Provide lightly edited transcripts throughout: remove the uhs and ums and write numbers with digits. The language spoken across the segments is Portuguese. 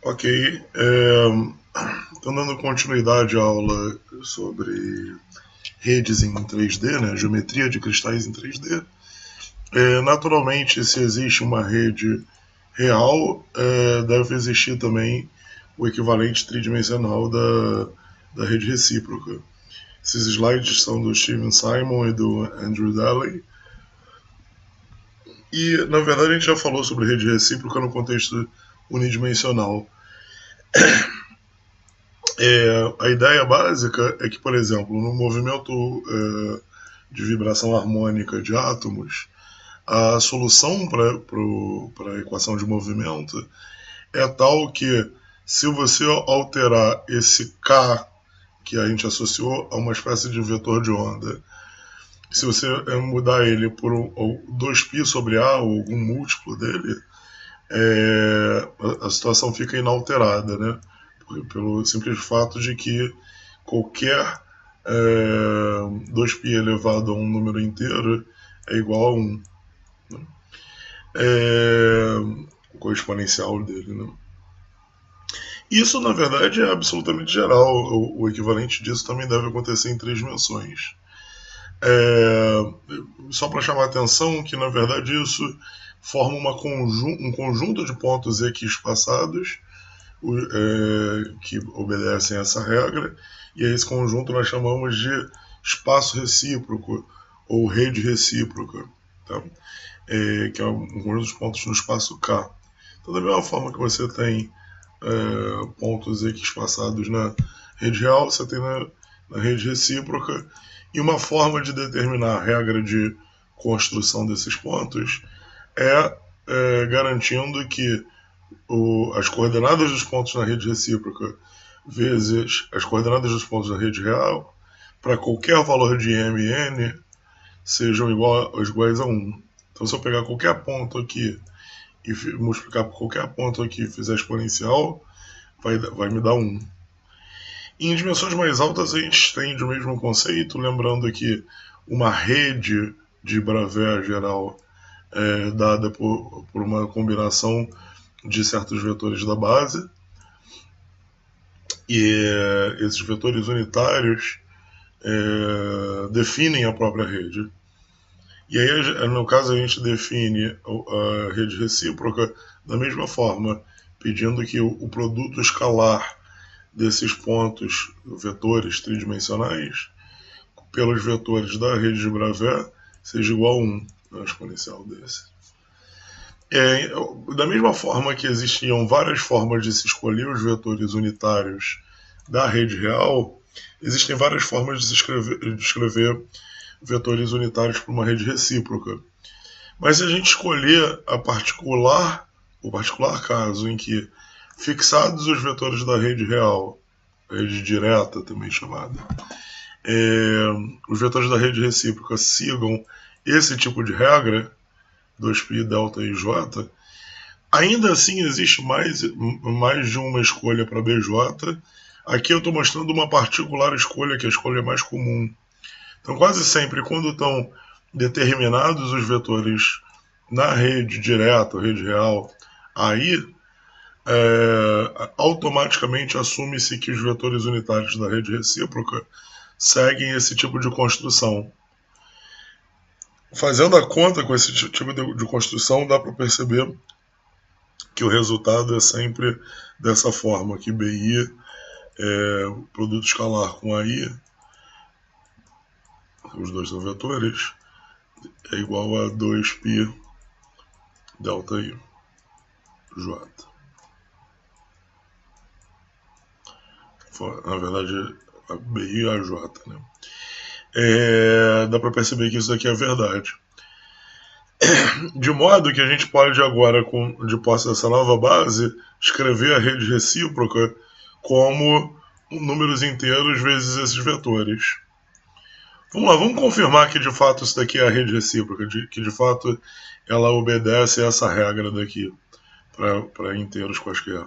Ok, estou dando continuidade à aula sobre redes em 3D, né, geometria de cristais em 3D. Naturalmente, se existe uma rede real, deve existir também o equivalente tridimensional da rede recíproca. Esses slides são do Steven Simon e do Andrew Daly. E, na verdade, a gente já falou sobre rede recíproca no contexto unidimensional. A ideia básica é que, por exemplo, no movimento de vibração harmônica de átomos, a solução para a equação de movimento é tal que, se você alterar esse K que a gente associou a uma espécie de vetor de onda, se você mudar ele por 2π sobre A ou algum múltiplo dele, a situação fica inalterada, né? Pelo simples fato de que qualquer 2π elevado a um número inteiro é igual a 1. Né? Com o exponencial dele. Né? Isso, na verdade, é absolutamente geral. O equivalente disso também deve acontecer em 3 dimensões. Só para chamar a atenção que, na verdade, isso forma um conjunto de pontos equiespaçados que obedecem a essa regra, e a esse conjunto nós chamamos de espaço recíproco ou rede recíproca, tá? Que é um conjunto de pontos no espaço K. Então, da mesma forma que você tem pontos equiespaçados na rede real, você tem na rede recíproca, e uma forma de determinar a regra de construção desses pontos é garantindo que as coordenadas dos pontos na rede recíproca vezes as coordenadas dos pontos na rede real, para qualquer valor de m e n, sejam iguais a 1. Então, se eu pegar qualquer ponto aqui e multiplicar por qualquer ponto aqui e fizer exponencial, vai me dar 1. Em dimensões mais altas, a gente estende o mesmo conceito, lembrando que uma rede de Bravais geral é dada por uma combinação de certos vetores da base, e esses vetores unitários definem a própria rede. E aí, no caso, a gente define a rede recíproca da mesma forma, pedindo que o produto escalar desses pontos, vetores tridimensionais, pelos vetores da rede de Bravais, seja igual a 1, né, exponencial desse. Da mesma forma que existiam várias formas de se escolher os vetores unitários da rede real, existem várias formas de se escrever vetores unitários para uma rede recíproca. Mas se a gente escolher o particular caso em que, fixados os vetores da rede real, a rede direta também chamada, os vetores da rede recíproca sigam esse tipo de regra, 2π, delta e j, ainda assim existe mais de uma escolha para bj. Aqui eu estou mostrando uma particular escolha, que é a escolha mais comum. Então, quase sempre, quando estão determinados os vetores na rede direta, rede real, aí automaticamente assume-se que os vetores unitários da rede recíproca seguem esse tipo de construção. Fazendo a conta com esse tipo de construção, dá para perceber que o resultado é sempre dessa forma, que BI produto escalar com AI, os dois são vetores, é igual a 2π delta I, J. Na verdade, a BI e a J, né? Dá para perceber que isso aqui é verdade. De modo que a gente pode agora, de posse dessa nova base, escrever a rede recíproca como números inteiros vezes esses vetores. Vamos lá, vamos confirmar que de fato isso daqui é a rede recíproca, que de fato ela obedece a essa regra daqui, para inteiros quaisquer.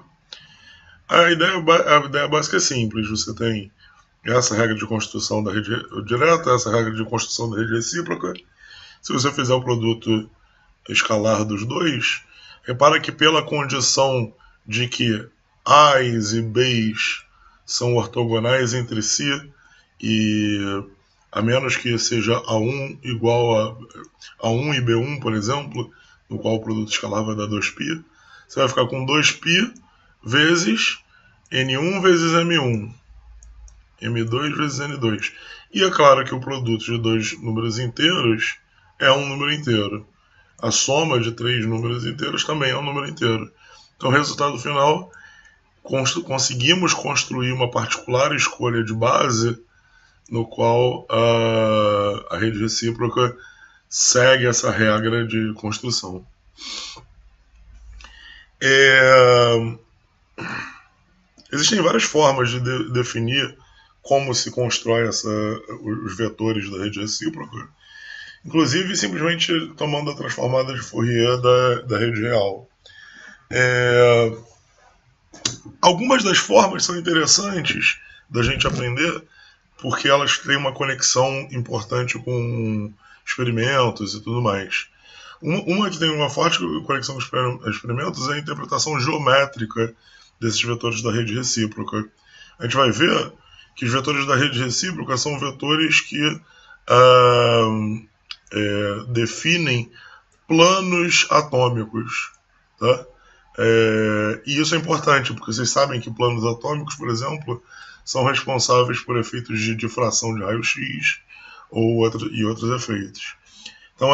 A ideia básica é simples, você tem essa regra de construção da rede direta, essa regra de construção da rede recíproca. Se você fizer o produto escalar dos dois, repara que pela condição de que A's e B's são ortogonais entre si, e a menos que seja A1 igual a 1 e B1, por exemplo, no qual o produto escalar vai dar 2π, você vai ficar com 2π vezes N1 vezes M1, M2 vezes N2. E é claro que o produto de dois números inteiros é um número inteiro. A soma de três números inteiros também é um número inteiro. Então, o resultado final, conseguimos construir uma particular escolha de base no qual a rede recíproca segue essa regra de construção. Existem várias formas de definir como se constrói os vetores da rede recíproca, inclusive simplesmente tomando a transformada de Fourier da rede real. Algumas das formas são interessantes da gente aprender porque elas têm uma conexão importante com experimentos e tudo mais. Uma que tem uma forte conexão com experimentos é a interpretação geométrica desses vetores da rede recíproca. A gente vai ver que os vetores da rede recíproca são vetores que definem planos atômicos, tá? E isso é importante, porque vocês sabem que planos atômicos, por exemplo, são responsáveis por efeitos de difração de raio-x e outros efeitos. Então,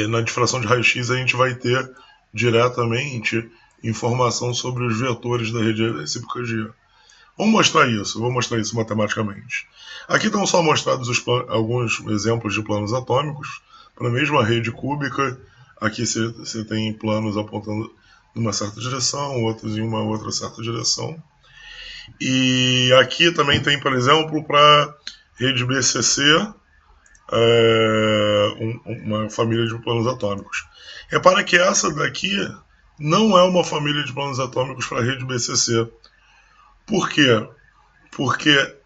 na difração de raio-x a gente vai ter diretamente informação sobre os vetores da rede recíproca G. Vou mostrar isso matematicamente. Aqui estão só mostrados alguns exemplos de planos atômicos para a mesma rede cúbica. Aqui você tem planos apontando numa certa direção, outros em uma outra certa direção. E aqui também tem, por exemplo, para rede BCC, uma família de planos atômicos. Repara que essa daqui não é uma família de planos atômicos para a rede BCC. Por quê? Porque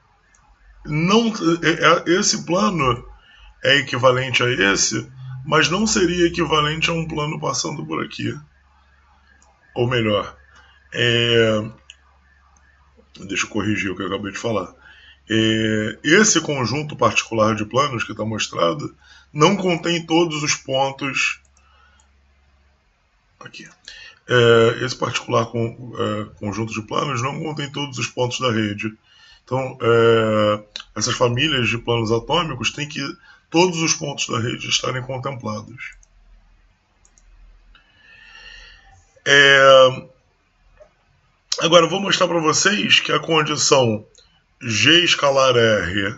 esse plano é equivalente a esse, mas não seria equivalente a um plano passando por aqui. Ou melhor, deixa eu corrigir o que eu acabei de falar. Esse conjunto particular de planos que está mostrado não contém todos os pontos aqui. Esse particular conjunto de planos não contém todos os pontos da rede. Então, essas famílias de planos atômicos têm que todos os pontos da rede estarem contemplados. Agora, eu vou mostrar para vocês que a condição G escalar R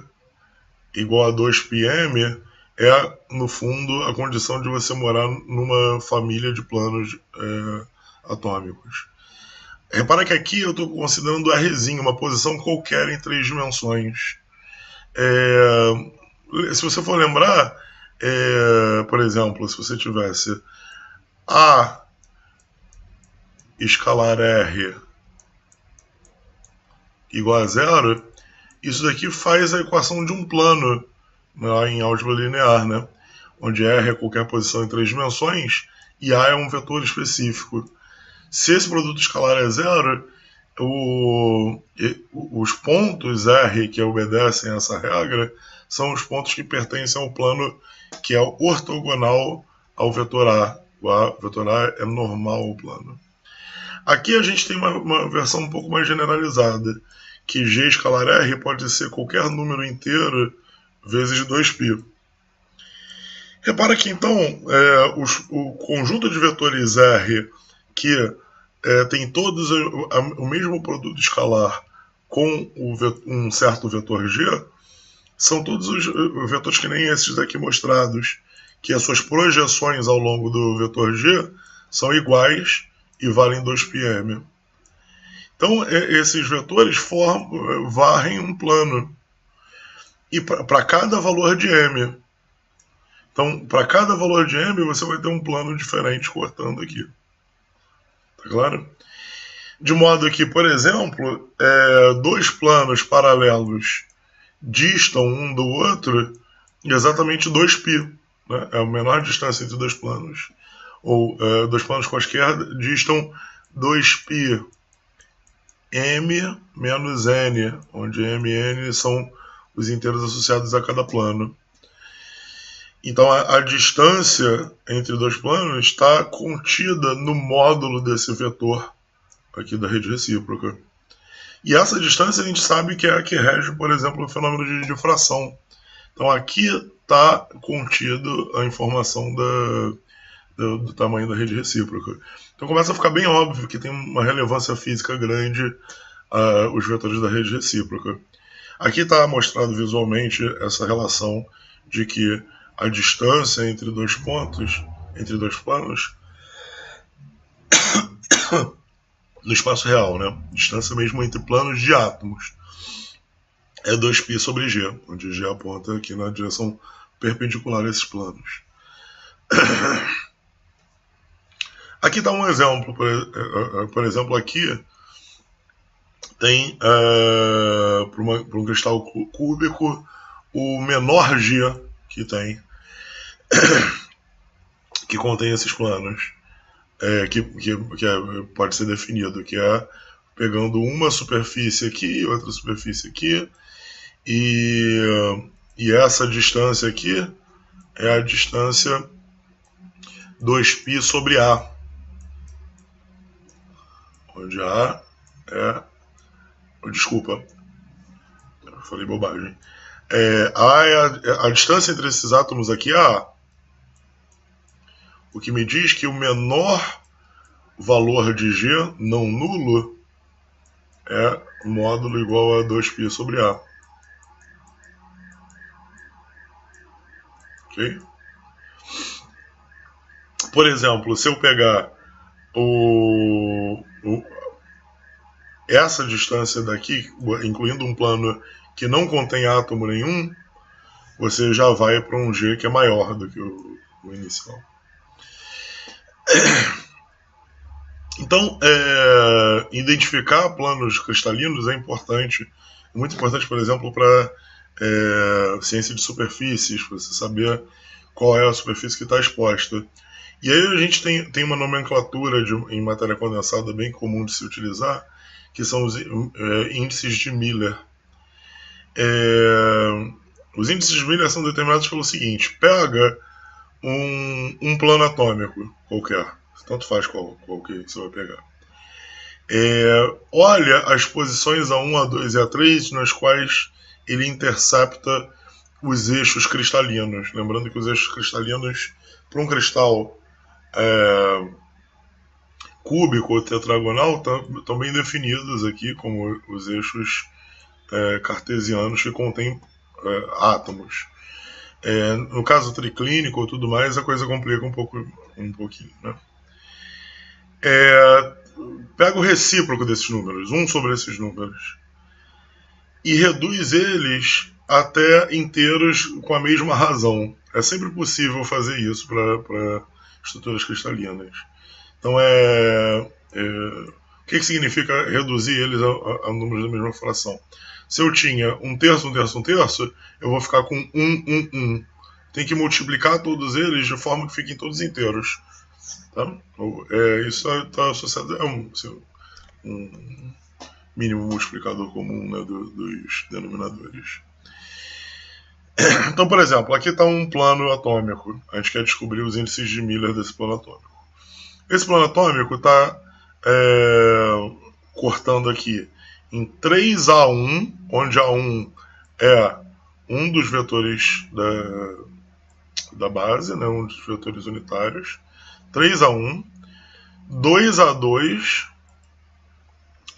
igual a 2πm é, no fundo, a condição de você morar numa família de planos atômicos. Repara que aqui eu estou considerando Rzinho, uma posição qualquer em 3 dimensões. Se você for lembrar, por exemplo, se você tivesse A escalar R igual a 0, isso daqui faz a equação de um plano em álgebra linear, né? Onde R é qualquer posição em 3 dimensões e A é um vetor específico. Se esse produto escalar é 0, os pontos R que obedecem a essa regra são os pontos que pertencem ao plano que é ortogonal ao vetor A. O vetor A é normal ao plano. Aqui a gente tem uma versão um pouco mais generalizada, que G escalar R pode ser qualquer número inteiro vezes 2π. Repara que então o conjunto de vetores R que tem todos o mesmo produto escalar com um certo vetor G, são todos os vetores que nem esses daqui mostrados, que as suas projeções ao longo do vetor G são iguais e valem 2πm. Então, esses vetores varrem um plano. E para cada valor de m. Então, para cada valor de m, você vai ter um plano diferente cortando aqui. Tá claro? De modo que, por exemplo, 2 planos paralelos distam um do outro exatamente 2π. Né? É a menor distância entre 2 planos. Ou 2 planos quaisquer distam 2π m menos n, onde m e n são os inteiros associados a cada plano. Então a distância entre dois planos está contida no módulo desse vetor aqui da rede recíproca. E essa distância a gente sabe que é a que rege, por exemplo, o fenômeno de difração. Então aqui está contido a informação do tamanho da rede recíproca. Então começa a ficar bem óbvio que tem uma relevância física grande os vetores da rede recíproca. Aqui está mostrado visualmente essa relação de que a distância entre dois pontos, entre dois planos, no espaço real, né? Distância mesmo entre planos de átomos, é 2π sobre g, onde g aponta aqui na direção perpendicular a esses planos. Aqui está um exemplo, por exemplo, aqui tem para um cristal cúbico o menor g que tem, que contém esses planos, que pode ser definido, que é pegando uma superfície aqui, outra superfície aqui, e essa distância aqui é a distância 2π sobre A, onde A é... Desculpa, eu falei bobagem. A é a distância entre esses átomos aqui é A. O que me diz que o menor valor de G não nulo é módulo igual a 2π sobre A. Ok? Por exemplo, se eu pegar essa distância daqui, incluindo um plano que não contém átomo nenhum, você já vai para um G que é maior do que o inicial. Então, identificar planos cristalinos é importante, muito importante, por exemplo, para ciência de superfícies, para você saber qual é a superfície que está exposta. E aí a gente tem uma nomenclatura em matéria condensada bem comum de se utilizar, que são os índices de Miller. Os índices de Miller são determinados pelo seguinte: pega um plano atômico qualquer, tanto faz qual que você vai pegar. Olha as posições A1, A2 e A3 nas quais ele intercepta os eixos cristalinos. Lembrando que os eixos cristalinos, para um cristal cúbico ou tetragonal, estão bem definidos aqui como os eixos cartesianos que contêm átomos. No caso triclínico ou tudo mais, a coisa complica um pouquinho, né? Pega o recíproco desses números, 1 sobre esses números, e reduz eles até inteiros com a mesma razão. É sempre possível fazer isso para estruturas cristalinas. Então, o que significa reduzir eles a números da mesma fração? Se eu tinha 1/3, 1/3, 1/3, eu vou ficar com 1, 1, 1. Tem que multiplicar todos eles de forma que fiquem todos inteiros. Tá? Isso está associado a um mínimo multiplicador comum, né, dos denominadores. Então, por exemplo, aqui está um plano atômico. A gente quer descobrir os índices de Miller desse plano atômico. Esse plano atômico está cortando aqui em 3A1, onde A1 é um dos vetores da base, né, um dos vetores unitários. 3A1, 2A2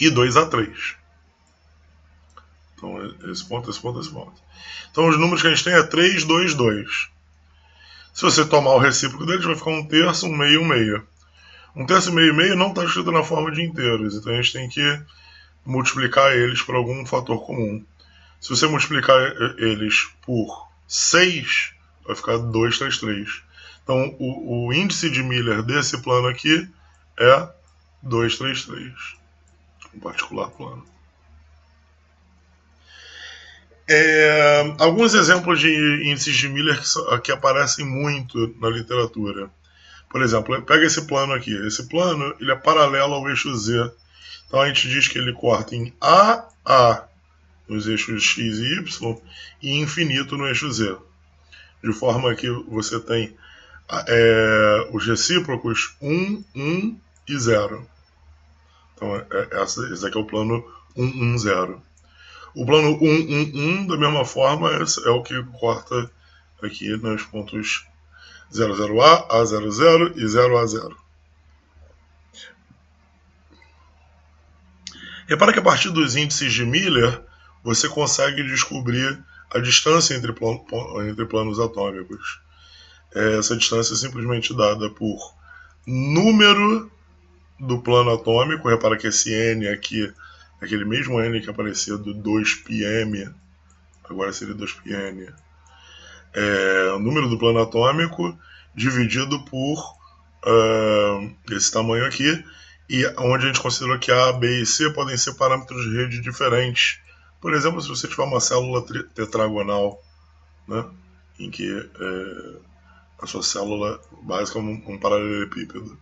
e 2A3. Então, esse ponto. Então, os números que a gente tem é 3, 2, 2. Se você tomar o recíproco deles, vai ficar 1/3, 1 meio, 1 meio. 1/3, 1 meio, 1 meio não está escrito na forma de inteiros, então a gente tem que multiplicar eles por algum fator comum. Se você multiplicar eles por 6, vai ficar 233. Então, o índice de Miller desse plano aqui é 233, um particular plano. Alguns exemplos de índices de Miller que aparecem muito na literatura. Por exemplo, pega esse plano aqui. Esse plano ele é paralelo ao eixo Z. Então a gente diz que ele corta em AA nos eixos X e Y e infinito no eixo Z. De forma que você tem os recíprocos 1, 1 e 0. Então esse aqui é o plano 1, 1, 0. O plano 1, 1, 1, da mesma forma, é o que corta aqui nos pontos 0, 0A, A, 0, 0 e 0, A, 0. Repara que a partir dos índices de Miller, você consegue descobrir a distância entre planos atômicos. Essa distância é simplesmente dada por número do plano atômico. Repara que esse N aqui, aquele mesmo N que aparecia do 2πm, agora seria 2πn, o número do plano atômico dividido por esse tamanho aqui, e onde a gente considerou que A, B e C podem ser parâmetros de rede diferentes. Por exemplo, se você tiver uma célula tetragonal, né, em que a sua célula básica é um paralelepípedo.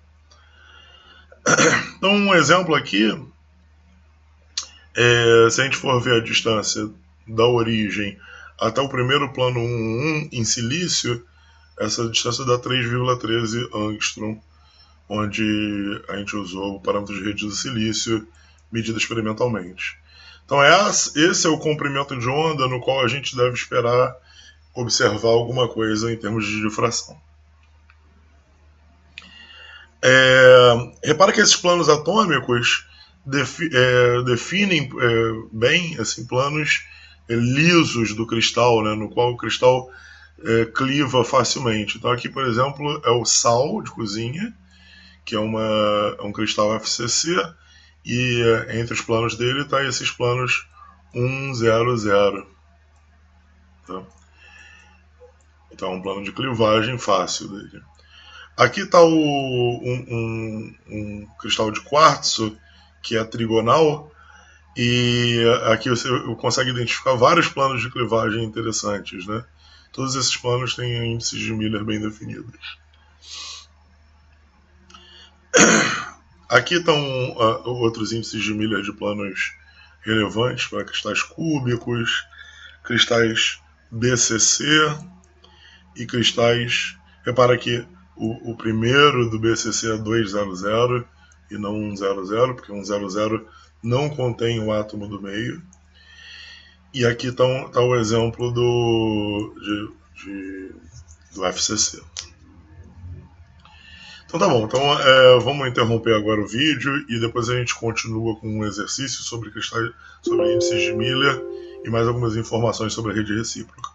Então, um exemplo aqui, se a gente for ver a distância da origem até o primeiro plano 1,1 em silício, essa distância dá 3,13 angstrom, onde a gente usou o parâmetro de rede do silício medido experimentalmente. Então esse é o comprimento de onda no qual a gente deve esperar observar alguma coisa em termos de difração. Repara que esses planos atômicos definem bem assim, planos lisos do cristal, né, no qual o cristal cliva facilmente. Então aqui, por exemplo, é o sal de cozinha, que é um cristal FCC, e entre os planos dele está esses planos 1, 0, 0. Tá? Então é um plano de clivagem fácil dele. Aqui está um cristal de quartzo, que é trigonal, e aqui você consegue identificar vários planos de clivagem interessantes, né? Todos esses planos têm índices de Miller bem definidos. Aqui estão outros índices de Miller de planos relevantes para cristais cúbicos, cristais BCC e cristais... Repara que o primeiro do BCC é 200 e não 100, porque 100 não contém o átomo do meio. E aqui está o exemplo do FCC. Então tá bom, então vamos interromper agora o vídeo e depois a gente continua com um exercício sobre índices de Miller e mais algumas informações sobre a rede recíproca.